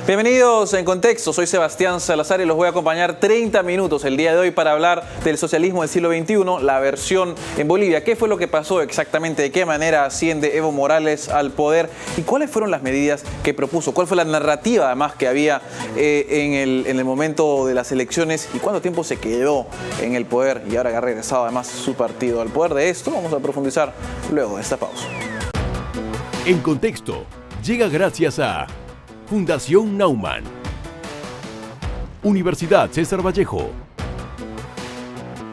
Bienvenidos en Contexto, soy Sebastián Salazar y los voy a acompañar 30 minutos el día de hoy para hablar del socialismo del siglo XXI, la versión en Bolivia. ¿Qué fue lo que pasó exactamente? ¿De qué manera asciende Evo Morales al poder? ¿Y cuáles fueron las medidas que propuso? ¿Cuál fue la narrativa además que había en el momento de las elecciones? ¿Y cuánto tiempo se quedó en el poder? Y ahora que ha regresado además su partido al poder. De esto vamos a profundizar luego de esta pausa. En Contexto llega gracias a Fundación Naumann, Universidad César Vallejo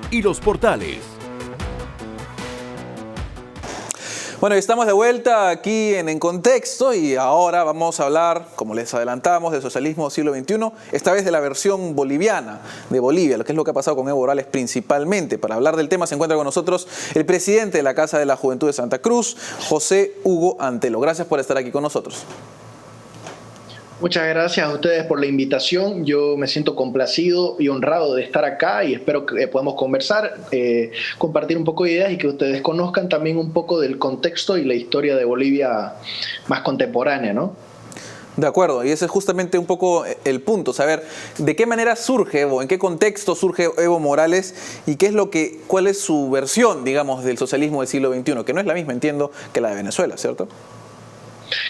y Los Portales. Bueno, estamos de vuelta aquí en Contexto y ahora vamos a hablar, como les adelantamos, del socialismo del siglo XXI, esta vez de la versión boliviana de Bolivia, lo que es lo que ha pasado con Evo Morales principalmente. Para hablar del tema se encuentra con nosotros el presidente de la Casa de la Juventud de Santa Cruz, José Hugo Antelo. Gracias por estar aquí con nosotros. Muchas gracias a ustedes por la invitación. Yo me siento complacido y honrado de estar acá y espero que podamos conversar, compartir un poco de ideas y que ustedes conozcan también un poco del contexto y la historia de Bolivia más contemporánea, ¿no? De acuerdo, y ese es justamente un poco el punto, saber de qué manera surge Evo, en qué contexto surge Evo Morales y cuál es su versión, digamos, del socialismo del siglo XXI, que no es la misma, entiendo, que la de Venezuela, ¿cierto?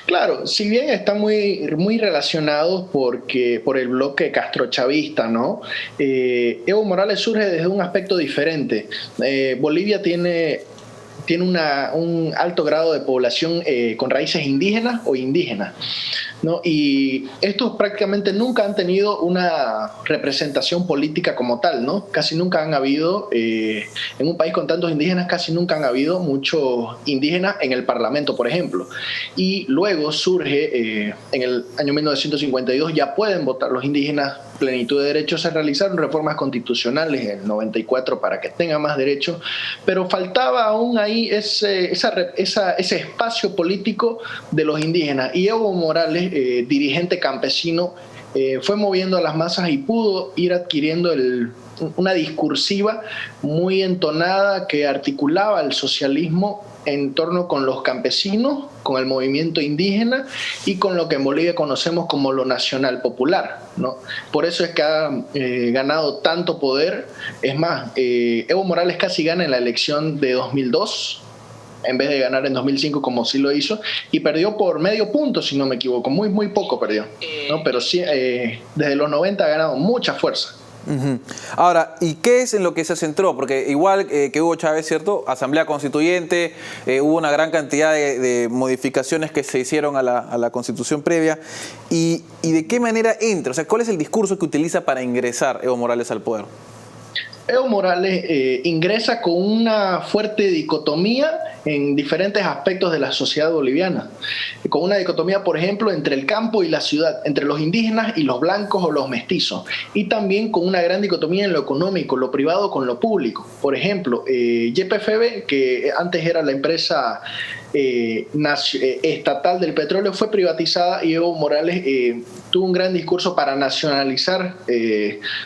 Claro, si bien están muy relacionados por el bloque castrochavista, ¿no? Evo Morales surge desde un aspecto diferente. Bolivia tiene un alto grado de población con raíces indígenas o indígenas, ¿no? Y estos prácticamente nunca han tenido una representación política como tal, ¿no? Casi nunca han habido, en un país con tantos indígenas, casi nunca han habido muchos indígenas en el Parlamento, por ejemplo. Y luego surge, en el año 1952, ya pueden votar los indígenas, plenitud de derechos. Se realizaron reformas constitucionales en el 94 para que tengan más derechos, pero faltaba aún ahí ese espacio político de los indígenas. Y Evo Morales, dirigente campesino, fue moviendo a las masas y pudo ir adquiriendo una discursiva muy entonada que articulaba el socialismo en torno con los campesinos, con el movimiento indígena y con lo que en Bolivia conocemos como lo nacional popular, ¿no? Por eso es que ha ganado tanto poder. Es más, Evo Morales casi gana en la elección de 2002, en vez de ganar en 2005 como sí lo hizo, y perdió por medio punto, si no me equivoco, muy poco perdió, ¿no? Pero sí, desde los 90 ha ganado mucha fuerza. Uh-huh. Ahora, ¿y qué es en lo que se centró? Porque igual que Hugo Chávez, ¿cierto? Asamblea Constituyente, hubo una gran cantidad de modificaciones que se hicieron a la Constitución previa. ¿Y de qué manera entra? O sea, ¿cuál es el discurso que utiliza para ingresar Evo Morales al poder? Evo Morales ingresa con una fuerte dicotomía en diferentes aspectos de la sociedad boliviana. Con una dicotomía, por ejemplo, entre el campo y la ciudad, entre los indígenas y los blancos o los mestizos. Y también con una gran dicotomía en lo económico, lo privado con lo público. Por ejemplo, YPFB, que antes era la empresa estatal del petróleo, fue privatizada y Evo Morales tuvo un gran discurso para nacionalizar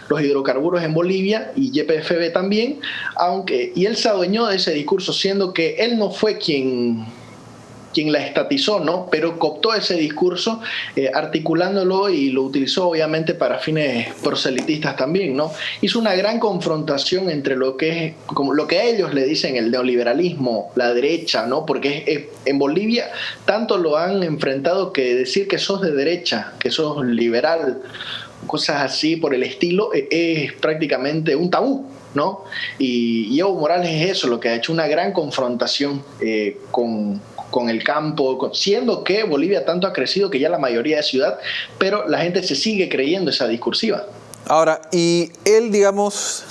los hidrocarburos en Bolivia y YPFB también, y él se adueñó de ese discurso, siendo que él no fue quien la estatizó, ¿no? Pero cooptó ese discurso, articulándolo, y lo utilizó obviamente para fines proselitistas también, ¿no? Hizo una gran confrontación entre lo que es, como lo que a ellos le dicen el neoliberalismo, la derecha, ¿no? Porque en Bolivia tanto lo han enfrentado que decir que sos de derecha, que sos liberal, cosas así por el estilo, es prácticamente un tabú, ¿no? Y Evo Morales es eso, lo que ha hecho una gran confrontación con el campo, siendo que Bolivia tanto ha crecido que ya la mayoría de ciudad, pero la gente se sigue creyendo esa discursiva. Ahora, y él, digamos,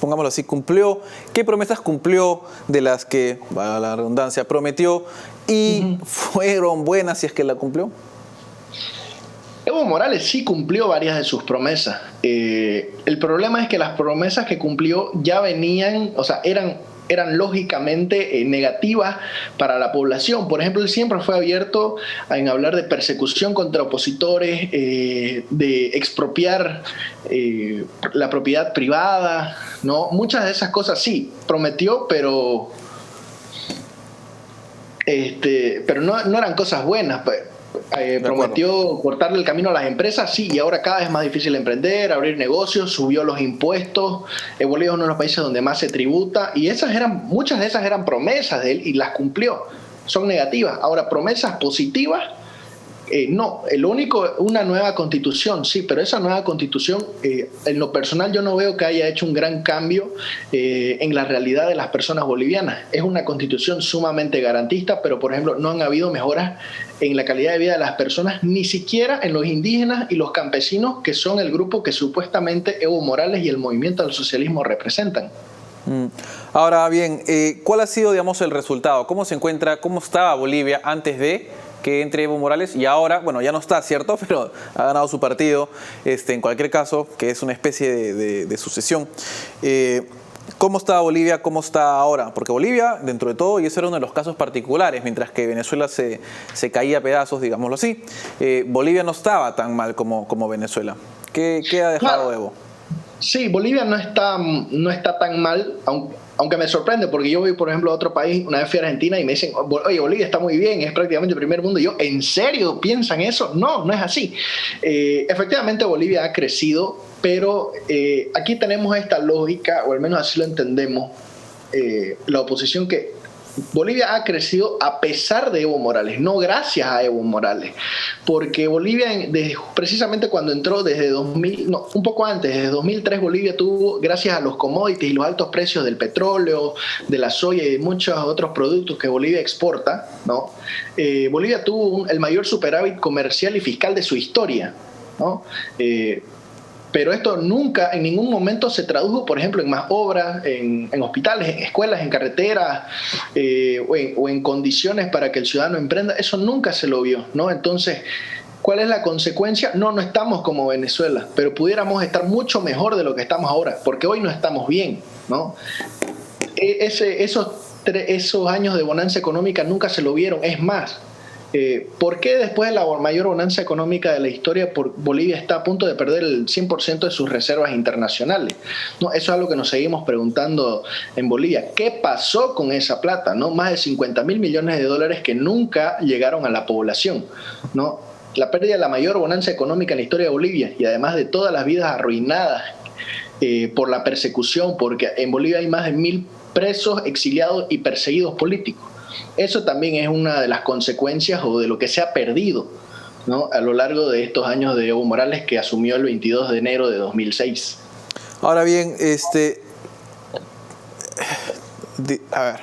pongámoslo así, ¿qué promesas cumplió de las que, valga la redundancia, prometió y fueron buenas si es que la cumplió? Evo Morales sí cumplió varias de sus promesas. El problema es que las promesas que cumplió ya venían, o sea, eran lógicamente negativas para la población. Por ejemplo, él siempre fue abierto en hablar de persecución contra opositores, de expropiar la propiedad privada, ¿no? Muchas de esas cosas sí prometió, pero no eran cosas buenas. prometió cortarle el camino a las empresas, sí, y ahora cada vez es más difícil emprender, abrir negocios, subió los impuestos. Bolivia es uno de los países donde más se tributa, y muchas de esas eran promesas de él y las cumplió. Son negativas. Ahora, promesas positivas, no, lo único, una nueva constitución, sí, pero esa nueva constitución, en lo personal yo no veo que haya hecho un gran cambio en la realidad de las personas bolivianas. Es una constitución sumamente garantista, pero por ejemplo no han habido mejoras en la calidad de vida de las personas, ni siquiera en los indígenas y los campesinos, que son el grupo que supuestamente Evo Morales y el movimiento del socialismo representan. Ahora bien, ¿cuál ha sido, digamos, el resultado? ¿Cómo se encuentra, cómo estaba Bolivia antes de que entre Evo Morales? Y ahora, bueno, ya no está, ¿cierto? Pero ha ganado su partido, en cualquier caso, que es una especie de sucesión. ¿Cómo está Bolivia? ¿Cómo está ahora? Porque Bolivia, dentro de todo, y ese era uno de los casos particulares, mientras que Venezuela se caía a pedazos, digámoslo así, Bolivia no estaba tan mal como Venezuela. ¿Qué ha dejado Evo? Sí, Bolivia no está tan mal, aunque me sorprende, porque yo voy, por ejemplo, a otro país, una vez fui a Argentina y me dicen, oye, Bolivia está muy bien, es prácticamente el primer mundo. Y yo, ¿en serio piensan eso? No es así. Efectivamente, Bolivia ha crecido, pero aquí tenemos esta lógica, o al menos así lo entendemos, la oposición, que Bolivia ha crecido a pesar de Evo Morales, no gracias a Evo Morales, porque Bolivia, precisamente cuando entró desde 2000, no, un poco antes, desde 2003, Bolivia tuvo, gracias a los commodities y los altos precios del petróleo, de la soya y de muchos otros productos que Bolivia exporta, ¿no? Bolivia tuvo el mayor superávit comercial y fiscal de su historia, ¿no? Pero esto nunca, en ningún momento se tradujo, por ejemplo, en más obras, en hospitales, en escuelas, en carreteras, o en condiciones para que el ciudadano emprenda. Eso nunca se lo vio, ¿no? Entonces, ¿cuál es la consecuencia? No estamos como Venezuela, pero pudiéramos estar mucho mejor de lo que estamos ahora, porque hoy no estamos bien, ¿no? Esos años de bonanza económica nunca se lo vieron. Es más, ¿por qué después de la mayor bonanza económica de la historia Bolivia está a punto de perder el 100% de sus reservas internacionales? No, eso es algo que nos seguimos preguntando en Bolivia. ¿Qué pasó con esa plata? ¿No? Más de 50.000 millones de dólares que nunca llegaron a la población, ¿no? La pérdida de la mayor bonanza económica en la historia de Bolivia, y además de todas las vidas arruinadas por la persecución, porque en Bolivia hay más de 1.000 presos, exiliados y perseguidos políticos. Eso también es una de las consecuencias o de lo que se ha perdido, ¿no? A lo largo de estos años de Evo Morales, que asumió el 22 de enero de 2006. Ahora bien, a ver,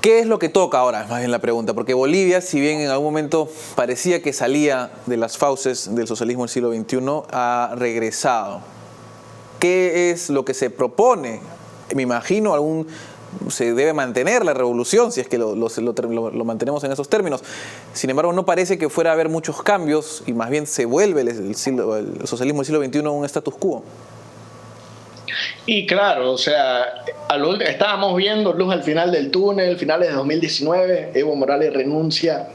¿qué es lo que toca ahora? Es más bien la pregunta, porque Bolivia, si bien en algún momento parecía que salía de las fauces del socialismo del siglo XXI, ha regresado. ¿Qué es lo que se propone? Me imagino se debe mantener la revolución, si es que lo mantenemos en esos términos. Sin embargo, no parece que fuera a haber muchos cambios y más bien se vuelve el socialismo del siglo XXI un status quo. Y claro, o sea, estábamos viendo luz al final del túnel, finales de 2019, Evo Morales renuncia.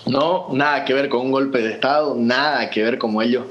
No, nada que ver con un golpe de Estado, nada que ver como ellos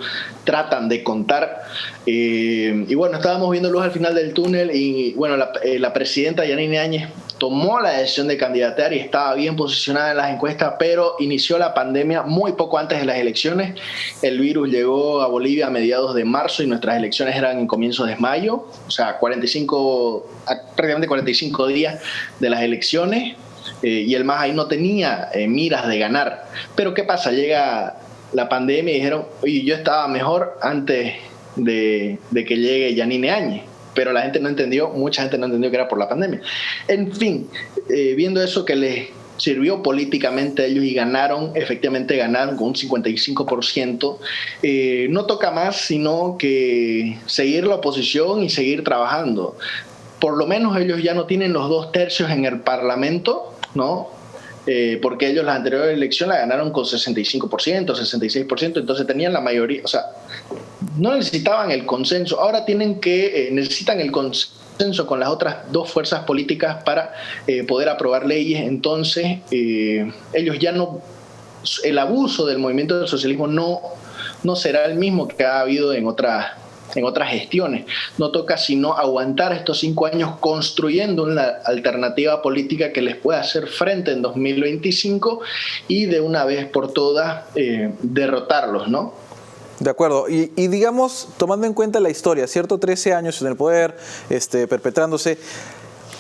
tratan de contar. Y bueno, estábamos viendo luz al final del túnel y bueno, la presidenta Yanine Áñez tomó la decisión de candidatear y estaba bien posicionada en las encuestas, pero inició la pandemia muy poco antes de las elecciones. El virus llegó a Bolivia a mediados de marzo y nuestras elecciones eran en comienzos de mayo, o sea, prácticamente 45 días de las elecciones. Y el MAS ahí no tenía miras de ganar. Pero ¿qué pasa? Llega la pandemia y dijeron, oye, yo estaba mejor antes de que llegue Yanine Áñez. Pero la gente no entendió, mucha gente no entendió que era por la pandemia. En fin, viendo eso que les sirvió políticamente a ellos y efectivamente ganaron con un 55%, no toca más sino que seguir la oposición y seguir trabajando. Por lo menos ellos ya no tienen los 2/3 en el Parlamento, ¿no? Porque ellos la anterior elección la ganaron con 65%, 66%, entonces tenían la mayoría, o sea, no necesitaban el consenso, ahora necesitan el consenso con las otras dos fuerzas políticas para poder aprobar leyes. Entonces ellos ya no, el abuso del movimiento del socialismo no será el mismo que ha habido en otras en otras gestiones. No toca sino aguantar estos 5 años construyendo una alternativa política que les pueda hacer frente en 2025 y de una vez por todas derrotarlos, ¿no? De acuerdo. Y digamos, tomando en cuenta la historia, ¿cierto? 13 años en el poder, perpetrándose.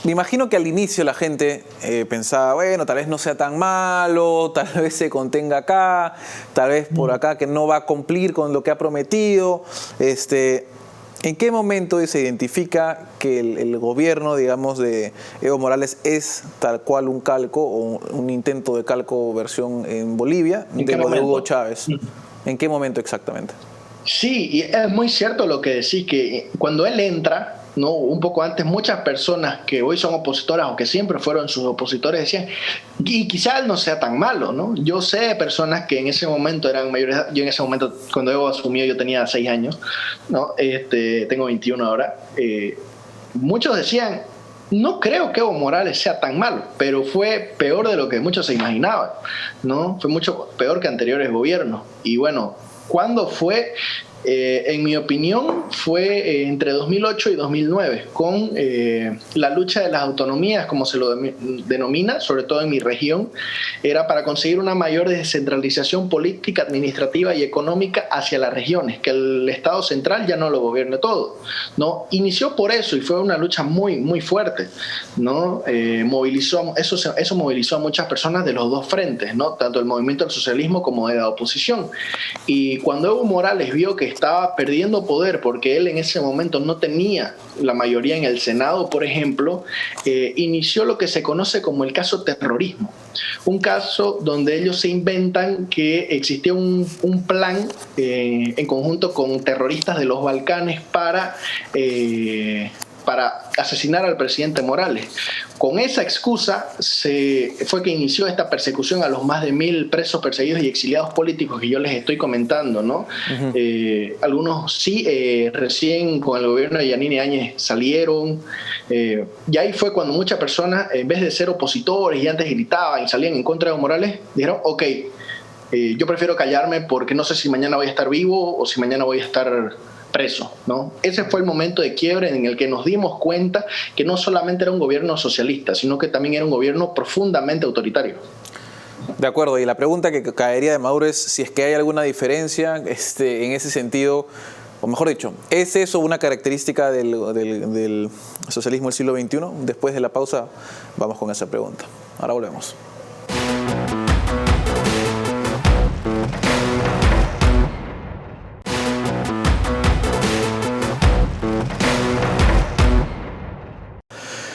Me imagino que al inicio la gente pensaba, bueno, tal vez no sea tan malo, tal vez se contenga acá, tal vez por acá que no va a cumplir con lo que ha prometido. ¿En qué momento se identifica que el gobierno, digamos, de Evo Morales es tal cual un calco o un intento de calco versión en Bolivia de lo de Hugo Chávez? ¿En qué momento exactamente? Sí, y es muy cierto lo que decís, que cuando él entra, ¿no? Un poco antes, muchas personas que hoy son opositoras o que siempre fueron sus opositores decían, y quizás él no sea tan malo, ¿no? Yo sé de personas que en ese momento eran mayores, yo en ese momento, cuando Evo asumió, yo tenía 6 años, ¿no? Tengo 21 ahora. Muchos decían, no creo que Evo Morales sea tan malo, pero fue peor de lo que muchos se imaginaban, ¿no? Fue mucho peor que anteriores gobiernos. Y bueno, ¿cuándo fue? En mi opinión, fue entre 2008 y 2009, con la lucha de las autonomías, como se lo denomina, sobre todo en mi región, era para conseguir una mayor descentralización política, administrativa y económica hacia las regiones, que el Estado central ya no lo gobierne todo, ¿no? Inició por eso y fue una lucha muy, muy fuerte, ¿no? Eso movilizó a muchas personas de los dos frentes, ¿no? Tanto el movimiento del socialismo como de la oposición. Y cuando Evo Morales vio que estaba perdiendo poder porque él en ese momento no tenía la mayoría en el Senado, por ejemplo, inició lo que se conoce como el caso terrorismo. Un caso donde ellos se inventan que existía un plan en conjunto con terroristas de los Balcanes para asesinar al presidente Morales. Con esa excusa fue que inició esta persecución a los más de 1.000 presos, perseguidos y exiliados políticos que yo les estoy comentando, ¿no? Uh-huh. Algunos sí, recién con el gobierno de Yanine Áñez salieron, y ahí fue cuando muchas personas, en vez de ser opositores y antes gritaban y salían en contra de Evo Morales, dijeron, ok, yo prefiero callarme porque no sé si mañana voy a estar vivo o si mañana voy a estar preso, ¿no? Ese fue el momento de quiebre en el que nos dimos cuenta que no solamente era un gobierno socialista, sino que también era un gobierno profundamente autoritario. De acuerdo, y la pregunta que caería de Maduro es si es que hay alguna diferencia en ese sentido, o mejor dicho, ¿es eso una característica del socialismo del siglo XXI? Después de la pausa vamos con esa pregunta. Ahora volvemos.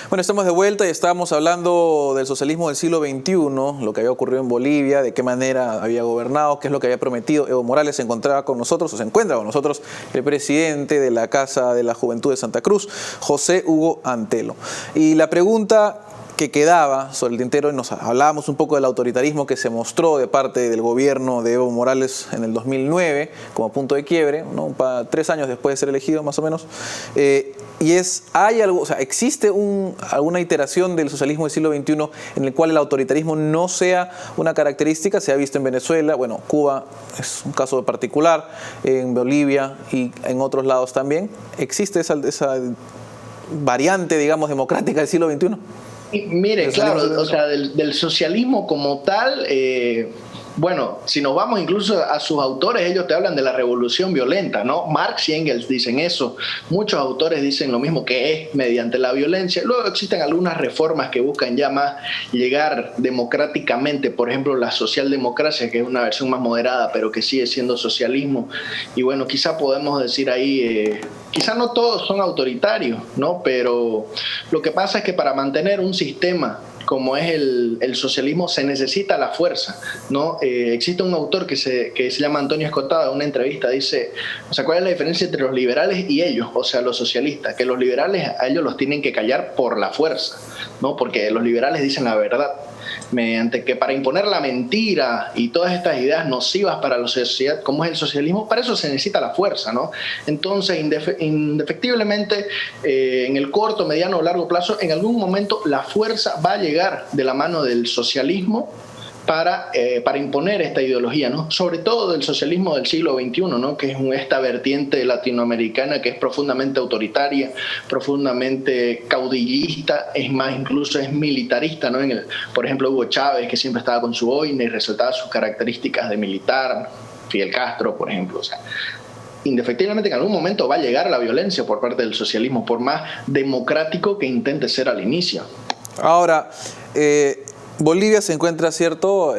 Bueno, estamos de vuelta y estábamos hablando del socialismo del siglo XXI, lo que había ocurrido en Bolivia, de qué manera había gobernado, qué es lo que había prometido. Evo Morales se encontraba con nosotros, o se encuentra con nosotros, el presidente de la Casa de la Juventud de Santa Cruz, José Hugo Antelo. Y la pregunta que quedaba sobre el tintero, y nos hablábamos un poco del autoritarismo que se mostró de parte del gobierno de Evo Morales en el 2009 como punto de quiebre, ¿no? 3 años después de ser elegido más o menos, y ¿hay algo, o sea, existe alguna iteración del socialismo del siglo XXI en el cual el autoritarismo no sea una característica? Se ha visto en Venezuela, bueno, Cuba es un caso particular, en Bolivia y en otros lados también. ¿Existe esa variante, digamos, democrática del siglo XXI? Mire, claro, o sea, del socialismo como tal, bueno, si nos vamos incluso a sus autores, ellos te hablan de la revolución violenta, ¿no? Marx y Engels dicen eso, muchos autores dicen lo mismo, que es mediante la violencia. Luego existen algunas reformas que buscan ya más llegar democráticamente, por ejemplo la socialdemocracia, que es una versión más moderada, pero que sigue siendo socialismo. Y bueno, quizá podemos decir ahí, quizá no todos son autoritarios, ¿no? Pero lo que pasa es que para mantener un sistema como es el socialismo, se necesita la fuerza, ¿no? Existe un autor que se llama Antonio Escotada, en una entrevista dice, o sea, ¿cuál es la diferencia entre los liberales y ellos? O sea, los socialistas, que los liberales a ellos los tienen que callar por la fuerza, ¿no? Porque los liberales dicen la verdad, mediante que para imponer la mentira y todas estas ideas nocivas para la sociedad, como es el socialismo, para eso se necesita la fuerza, ¿no? Entonces, indefectiblemente, en el corto, mediano o largo plazo, en algún momento la fuerza va a llegar de la mano del socialismo para imponer esta ideología, ¿no? Sobre todo del socialismo del siglo XXI, ¿no? Que es esta vertiente latinoamericana que es profundamente autoritaria, profundamente caudillista, es más, incluso es militarista, ¿no? Por ejemplo, Hugo Chávez, que siempre estaba con su boina y resaltaba sus características de militar, Fidel Castro, por ejemplo, o sea, indefectiblemente en algún momento va a llegar la violencia por parte del socialismo, por más democrático que intente ser al inicio. Ahora, Bolivia se encuentra, ¿cierto?,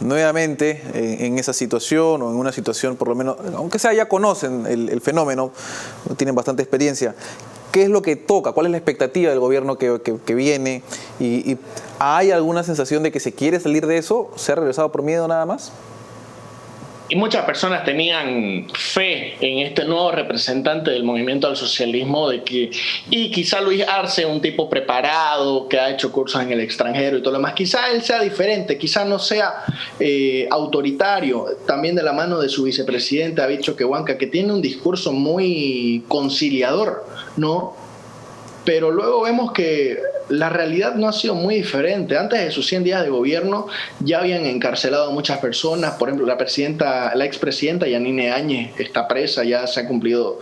nuevamente en esa situación, o en una situación por lo menos, aunque sea ya conocen el fenómeno, tienen bastante experiencia. ¿Qué es lo que toca? ¿Cuál es la expectativa del gobierno que viene? ¿Y hay alguna sensación de que se quiere salir de eso? ¿Se ha regresado por miedo nada más? Y muchas personas tenían fe en este nuevo representante del movimiento al socialismo, y quizá Luis Arce, un tipo preparado, que ha hecho cursos en el extranjero y todo lo demás, quizá él sea diferente, quizá no sea autoritario, también de la mano de su vicepresidente David Choquehuanca, que tiene un discurso muy conciliador, ¿no? Pero luego vemos que la realidad no ha sido muy diferente. Antes de sus 100 días de gobierno ya habían encarcelado a muchas personas. Por ejemplo, la expresidenta Yanine Áñez está presa, ya se ha cumplido,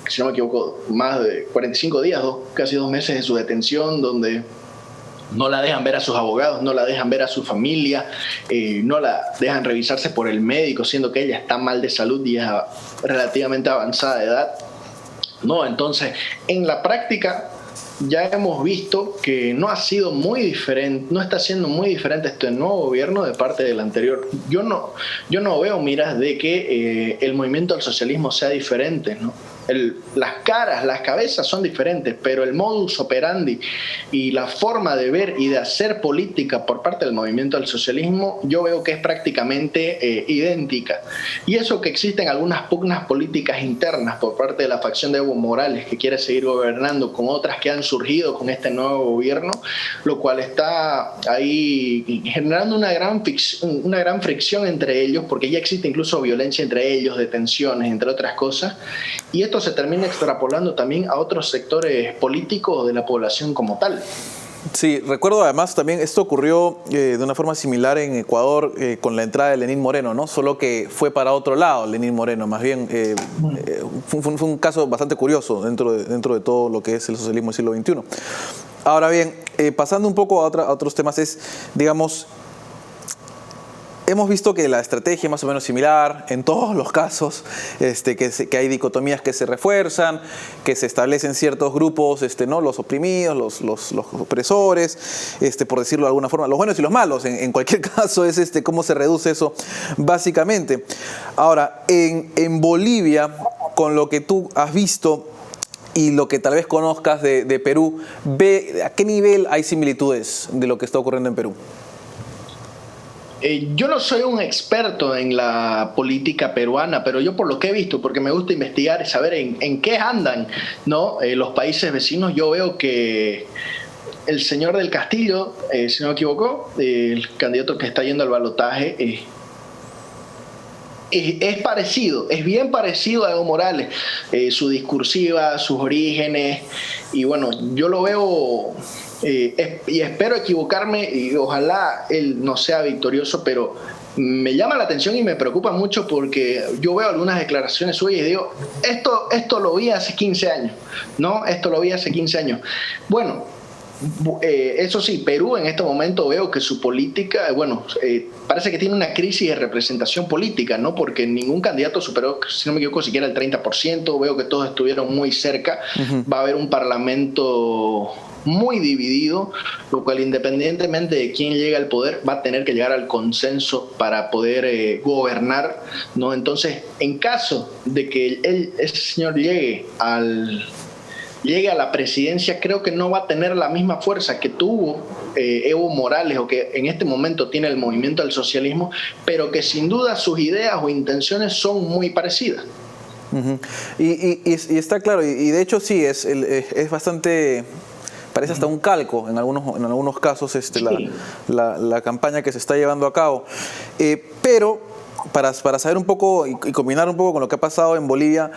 si no me equivoco, más de 45 días, casi 2 meses de su detención, donde no la dejan ver a sus abogados, no la dejan ver a su familia, no la dejan revisarse por el médico, siendo que ella está mal de salud y es relativamente avanzada de edad. No, entonces, en la práctica ya hemos visto que no ha sido muy diferente, no está siendo muy diferente este nuevo gobierno de parte del anterior. Yo no veo miras de que el movimiento al socialismo sea diferente, ¿no? Las caras, las cabezas son diferentes, pero el modus operandi y la forma de ver y de hacer política por parte del movimiento al socialismo, yo veo que es prácticamente idéntica. Y eso que existen algunas pugnas políticas internas por parte de la facción de Evo Morales, que quiere seguir gobernando, con otras que han surgido con este nuevo gobierno, lo cual está ahí generando una gran fricción entre ellos, porque ya existe incluso violencia entre ellos, detenciones, entre otras cosas, y esto se termina extrapolando también a otros sectores políticos de la población como tal. Sí, recuerdo además también esto ocurrió de una forma similar en Ecuador con la entrada de Lenín Moreno, ¿no? Solo que fue para otro lado Lenín Moreno, más bien fue un caso bastante curioso dentro de todo lo que es el socialismo del siglo XXI. Ahora bien, pasando un poco a otros temas, digamos, hemos visto que la estrategia es más o menos similar en todos los casos, que hay dicotomías que se refuerzan, que se establecen ciertos grupos, ¿no? Los oprimidos, los opresores, por decirlo de alguna forma, los buenos y los malos. En cualquier caso es cómo se reduce eso básicamente. Ahora, en Bolivia, con lo que tú has visto y lo que tal vez conozcas de Perú, ¿a qué nivel hay similitudes de lo que está ocurriendo en Perú? Yo no soy un experto en la política peruana, pero yo por lo que he visto, porque me gusta investigar y saber en qué andan, ¿no? Los países vecinos, yo veo que el señor del Castillo, si no me equivoco, el candidato que está yendo al balotaje, es parecido, es bien parecido a Evo Morales, su discursiva, sus orígenes, y bueno, yo lo veo... y espero equivocarme y ojalá él no sea victorioso, pero me llama la atención y me preocupa mucho porque yo veo algunas declaraciones suyas y digo, esto lo vi hace 15 años, ¿no? Esto lo vi hace 15 años. Bueno, eso sí, Perú en este momento veo que su política, parece que tiene una crisis de representación política, ¿no? Porque ningún candidato superó, si no me equivoco, siquiera el 30%, veo que todos estuvieron muy cerca, va a haber un parlamento muy dividido, lo cual independientemente de quién llegue al poder va a tener que llegar al consenso para poder gobernar, ¿no? Entonces, en caso de que ese señor llegue a la presidencia, creo que no va a tener la misma fuerza que tuvo Evo Morales o que en este momento tiene el movimiento del socialismo, pero que sin duda sus ideas o intenciones son muy parecidas. Y está claro, y de hecho sí, es bastante... Parece hasta un calco en algunos casos sí. la campaña que se está llevando a cabo. Pero para saber un poco y combinar un poco con lo que ha pasado en Bolivia,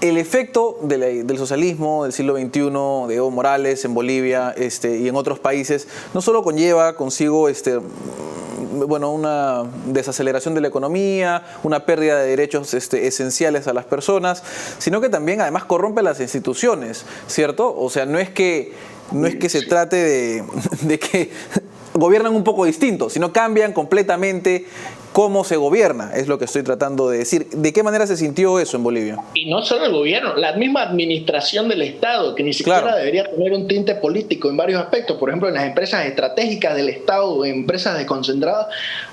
el efecto del socialismo del siglo XXI, de Evo Morales en Bolivia y en otros países, no solo conlleva consigo bueno, una desaceleración de la economía, una pérdida de derechos esenciales a las personas, sino que también además corrompe las instituciones, ¿cierto? O sea, no es que se trate de que gobiernan un poco distinto, sino cambian completamente cómo se gobierna, es lo que estoy tratando de decir. ¿De qué manera se sintió eso en Bolivia? Y no solo el gobierno, la misma administración del Estado, que ni siquiera debería tener un tinte político en varios aspectos. Por ejemplo, en las empresas estratégicas del Estado, en empresas desconcentradas,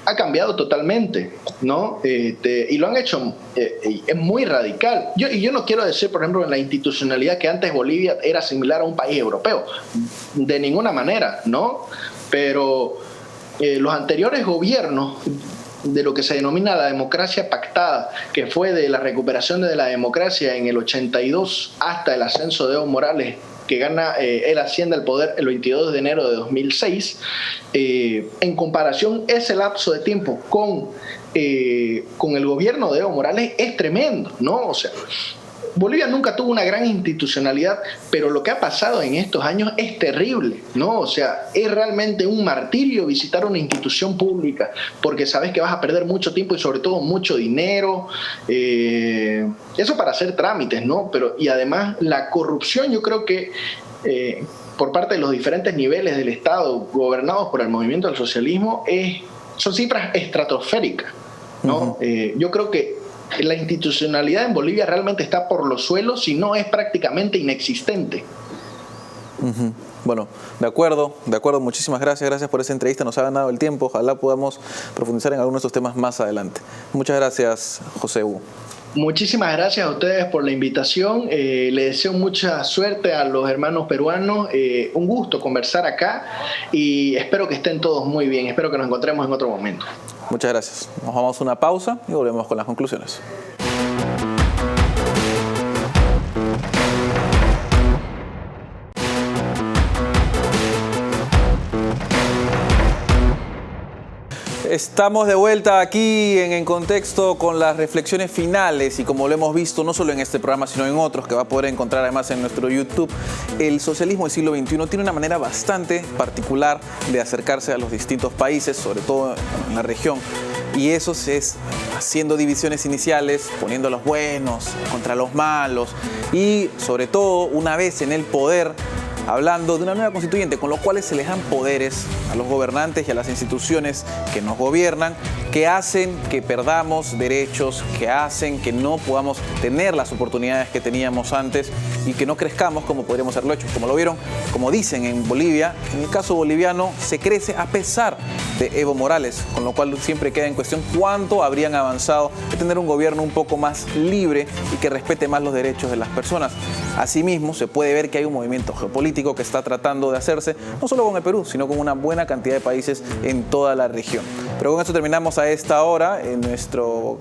ha cambiado totalmente, ¿no? Y lo han hecho, es muy radical. Yo no quiero decir, por ejemplo, en la institucionalidad que antes Bolivia era similar a un país europeo, de ninguna manera, ¿no? Pero los anteriores gobiernos de lo que se denomina la democracia pactada, que fue de la recuperación de la democracia en el 82 hasta el ascenso de Evo Morales, que gana, él asciende al poder el 22 de enero de 2006, en comparación ese lapso de tiempo con el gobierno de Evo Morales es tremendo, ¿no? O sea, Bolivia nunca tuvo una gran institucionalidad, pero lo que ha pasado en estos años es terrible, ¿no? O sea, es realmente un martirio visitar una institución pública, porque sabes que vas a perder mucho tiempo y sobre todo mucho dinero, eso para hacer trámites, ¿no? Y además la corrupción, yo creo que por parte de los diferentes niveles del Estado gobernados por el movimiento del socialismo son cifras estratosféricas, ¿no? Yo creo que la institucionalidad en Bolivia realmente está por los suelos, si no es prácticamente inexistente. Bueno, de acuerdo, muchísimas gracias por esa entrevista, nos ha ganado el tiempo, ojalá podamos profundizar en algunos de estos temas más adelante. Muchas gracias, José Hugo. Muchísimas gracias a ustedes por la invitación, le deseo mucha suerte a los hermanos peruanos, un gusto conversar acá y espero que estén todos muy bien, espero que nos encontremos en otro momento. Muchas gracias. Nos vamos a una pausa y volvemos con las conclusiones. Estamos de vuelta aquí en Contexto con las reflexiones finales y como lo hemos visto no solo en este programa sino en otros que va a poder encontrar además en nuestro YouTube, el socialismo del siglo XXI tiene una manera bastante particular de acercarse a los distintos países, sobre todo en la región, y eso es haciendo divisiones iniciales, poniendo a los buenos contra los malos y sobre todo una vez en el poder hablando de una nueva constituyente, con lo cual se les dan poderes a los gobernantes y a las instituciones que nos gobiernan, que hacen que perdamos derechos, que hacen que no podamos tener las oportunidades que teníamos antes y que no crezcamos como podríamos haberlo hecho. Como lo vieron, como dicen en Bolivia, en el caso boliviano se crece a pesar de Evo Morales, con lo cual siempre queda en cuestión cuánto habrían avanzado de tener un gobierno un poco más libre y que respete más los derechos de las personas. Asimismo, se puede ver que hay un movimiento geopolítico que está tratando de hacerse, no solo con el Perú, sino con una buena cantidad de países en toda la región. Pero con esto terminamos a esta hora en nuestro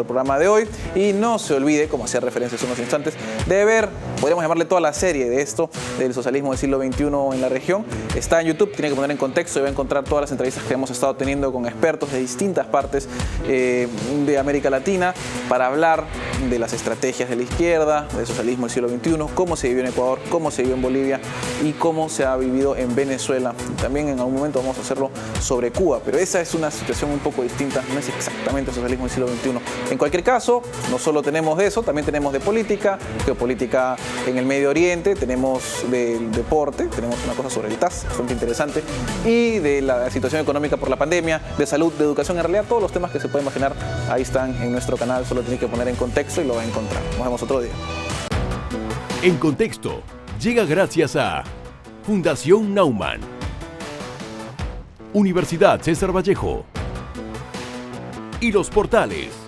programa de hoy. Y no se olvide, como hacía referencia hace unos instantes, de ver, podríamos llamarle toda la serie de esto, del socialismo del siglo XXI en la región. Está en YouTube, tiene que poner en contexto y va a encontrar todas las entrevistas que hemos estado teniendo con expertos de distintas partes de América Latina para hablar de las estrategias de la izquierda, del socialismo del siglo XXI, cómo se vivió en Ecuador, cómo se vivió en Bolivia y cómo se ha vivido en Venezuela. También en algún momento vamos a hacerlo sobre Cuba, pero esa es una situación un poco distinta, no es exactamente el socialismo del siglo XXI. En cualquier caso, no solo tenemos de eso, también tenemos de política, geopolítica en el Medio Oriente, tenemos del deporte, tenemos una cosa sobre el TAS, bastante interesante, y de la situación económica por la pandemia, de salud, de educación, en realidad todos los temas que se pueden imaginar ahí están en nuestro canal, solo tiene que poner en contexto y lo va a encontrar. Nos vemos otro día. En Contexto llega gracias a Fundación Naumann, Universidad César Vallejo y Los Portales.